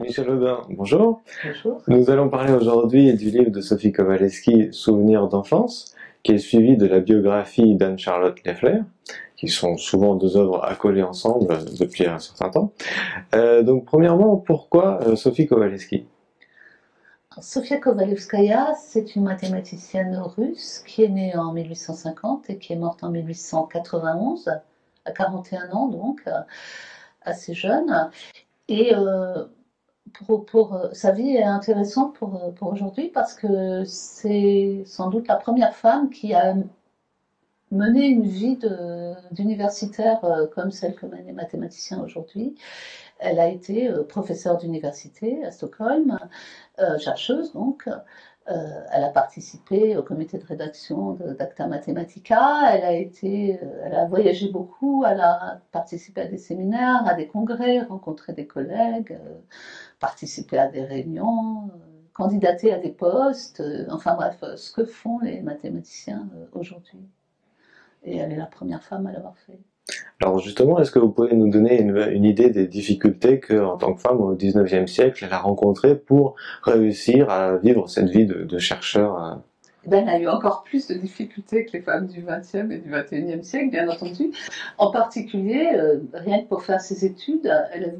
Michel Audin, bonjour. Bonjour. Nous allons parler aujourd'hui du livre de Sophie Kowalewski, Souvenirs d'enfance, qui est suivi de la biographie d'Anne-Charlotte Leffler, qui sont souvent deux œuvres accolées ensemble depuis un certain temps. Donc, premièrement, pourquoi Sophie Kowalewski? Sofia Kovalevskaya, c'est une mathématicienne russe qui est née en 1850 et qui est morte en 1891, à 41 ans donc, assez jeune. Et sa vie est intéressante pour aujourd'hui parce que c'est sans doute la première femme qui a mené une vie d'universitaire comme celle que mènent les mathématiciens aujourd'hui. Elle a été professeure d'université à Stockholm, chercheuse donc. Elle a participé au comité de rédaction d'Acta Mathematica. Elle a voyagé beaucoup. Elle a participé à des séminaires, à des congrès, rencontré des collègues, participé à des réunions, candidaté à des postes. Enfin bref, ce que font les mathématiciens aujourd'hui. Et elle est la première femme à l'avoir fait. Alors justement, est-ce que vous pouvez nous donner une idée des difficultés que, en tant que femme au XIXe siècle, elle a rencontrées pour réussir à vivre cette vie de chercheur Ben, elle a eu encore plus de difficultés que les femmes du XXe et du XXIe siècle, bien entendu. En particulier, rien que pour faire ses études, elle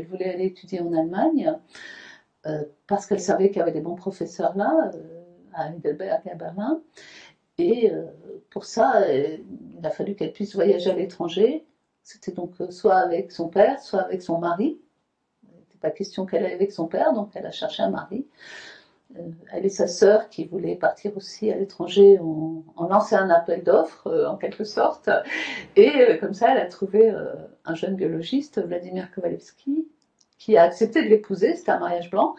voulait aller étudier en Allemagne parce qu'elle savait qu'il y avait des bons professeurs là, à Heidelberg et à Berlin. Et pour ça, il a fallu qu'elle puisse voyager à l'étranger. C'était donc soit avec son père, soit avec son mari. Il n'était pas question qu'elle aille avec son père, donc elle a cherché un mari. Elle et sa sœur, qui voulaient partir aussi à l'étranger, ont lancé un appel d'offres, en quelque sorte. Et comme ça, elle a trouvé un jeune biologiste, Vladimir Kovalevski, qui a accepté de l'épouser, c'était un mariage blanc,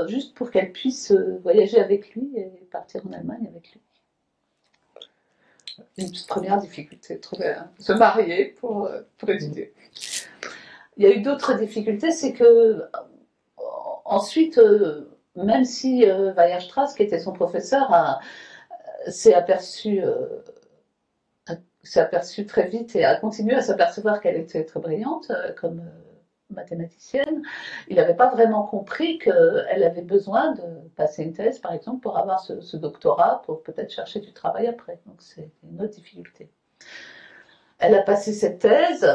juste pour qu'elle puisse voyager avec lui et partir en Allemagne avec lui. Une première difficulté, trouver se marier pour étudier. Il y a eu d'autres difficultés, c'est que ensuite, même si Weierstrass, qui était son professeur, s'est aperçu, s'est aperçu très vite et a continué à s'apercevoir qu'elle était très brillante comme mathématicienne, il n'avait pas vraiment compris qu'elle avait besoin de passer une thèse, par exemple, pour avoir ce doctorat, pour peut-être chercher du travail après. Donc c'est une autre difficulté. Elle a passé cette thèse,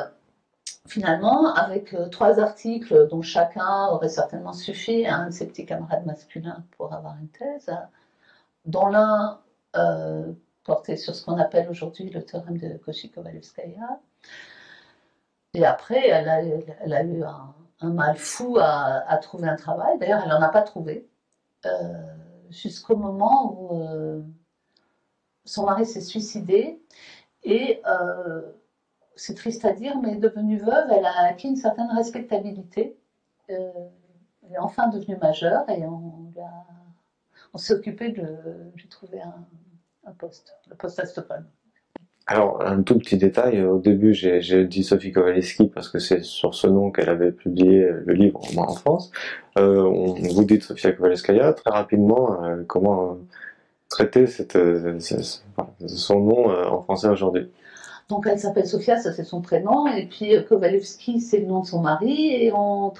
finalement, avec 3 articles dont chacun aurait certainement suffi à un de ses petits camarades masculins pour avoir une thèse, dont l'un portait sur ce qu'on appelle aujourd'hui le théorème de Cauchy-Kovalevskaya. Et après, elle a eu un mal fou à trouver un travail. D'ailleurs, elle n'en a pas trouvé. Euh, Jusqu'au moment où son mari s'est suicidé. Et c'est triste à dire, mais devenue veuve, elle a acquis une certaine respectabilité. Euh, elle est enfin devenue majeure et on s'est occupé de lui trouver un poste, le poste à Stockholm. Alors, un tout petit détail, au début j'ai dit Sophie Kowalewski parce que c'est sur ce nom qu'elle avait publié le livre en France. On vous dit Sofia Kowalewskaya, très rapidement, comment traiter son nom en français aujourd'hui? Donc elle s'appelle Sofia, ça c'est son prénom, et puis Kovalevski c'est le nom de son mari, et en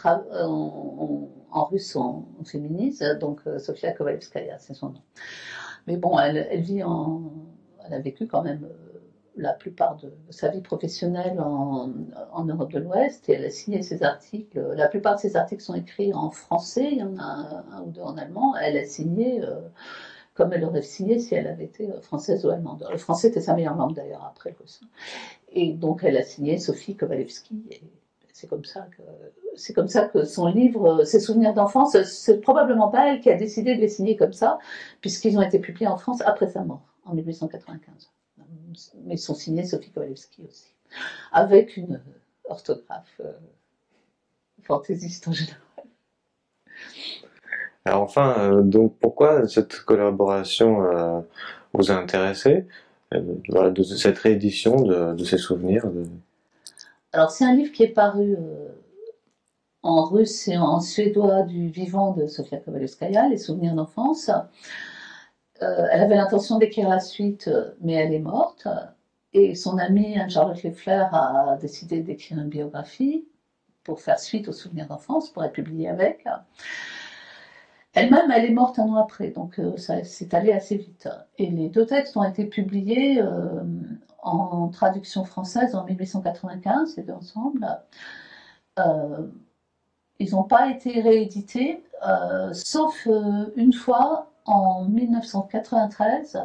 russe on féminise, donc Sofia Kovalevskaya c'est son nom. Mais bon, elle a vécu quand même la plupart de sa vie professionnelle en Europe de l'Ouest, et elle a signé ses articles. La plupart de ses articles sont écrits en français, il y en a un ou deux en allemand. Elle a signé comme elle aurait signé si elle avait été française ou allemande. Le français était sa meilleure langue d'ailleurs après le russe. Et donc elle a signé Sophie Kowalewski. Et c'est comme ça que son livre, ses souvenirs d'enfance, c'est probablement pas elle qui a décidé de les signer comme ça, puisqu'ils ont été publiés en France après sa mort, en 1895. Mais ils sont signés Sophie Kowalewski aussi, avec une orthographe fantaisiste en général. Alors enfin, donc pourquoi cette collaboration vous a intéressé? Voilà, de cette réédition de ces souvenirs. Alors c'est un livre qui est paru en russe et en suédois du vivant de Sofia Kowalewskaya, Les souvenirs d'enfance. Elle avait l'intention d'écrire la suite, mais elle est morte. Et son amie Anne-Charlotte Leffler a décidé d'écrire une biographie. pour faire suite aux souvenirs d'enfance, pour être publiée avec. Elle-même, elle est morte un an après, donc ça s'est allé assez vite. Et les deux textes ont été publiés en traduction française en 1895, les deux ensemble. Euh, ils n'ont pas été réédités, sauf une fois en 1993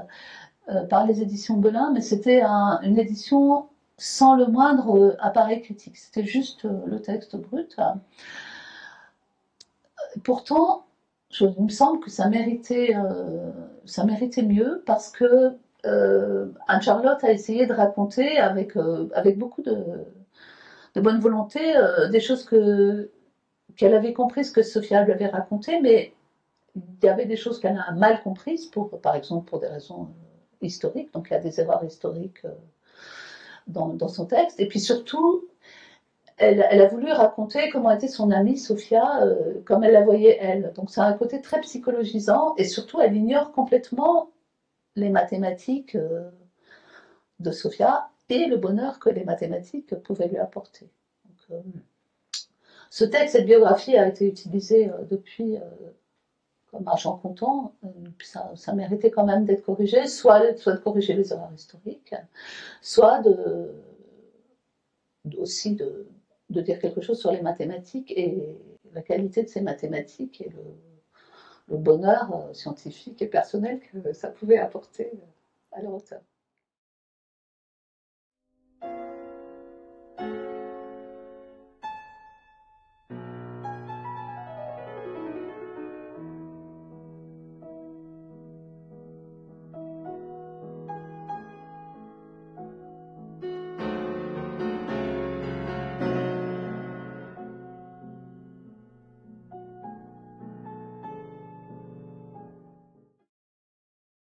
par les éditions Belin, mais c'était une édition sans le moindre appareil critique. C'était juste le texte brut. Pourtant, il me semble que ça méritait mieux parce que Anne-Charlotte a essayé de raconter avec beaucoup de bonne volonté des choses qu'elle avait comprises que Sophia lui avait racontées, mais il y avait des choses qu'elle a mal comprises, par exemple pour des raisons historiques, donc il y a des erreurs historiques dans son texte, et puis surtout, elle a voulu raconter comment était son amie Sophia, comme elle la voyait elle. Donc ça a un côté très psychologisant, et surtout elle ignore complètement les mathématiques de Sophia et le bonheur que les mathématiques pouvaient lui apporter. Donc, ce texte, cette biographie a été utilisée depuis comme argent comptant, ça méritait quand même d'être corrigé, soit de corriger les erreurs historiques, soit aussi de dire quelque chose sur les mathématiques et la qualité de ces mathématiques et le bonheur scientifique et personnel que ça pouvait apporter à leur auteur.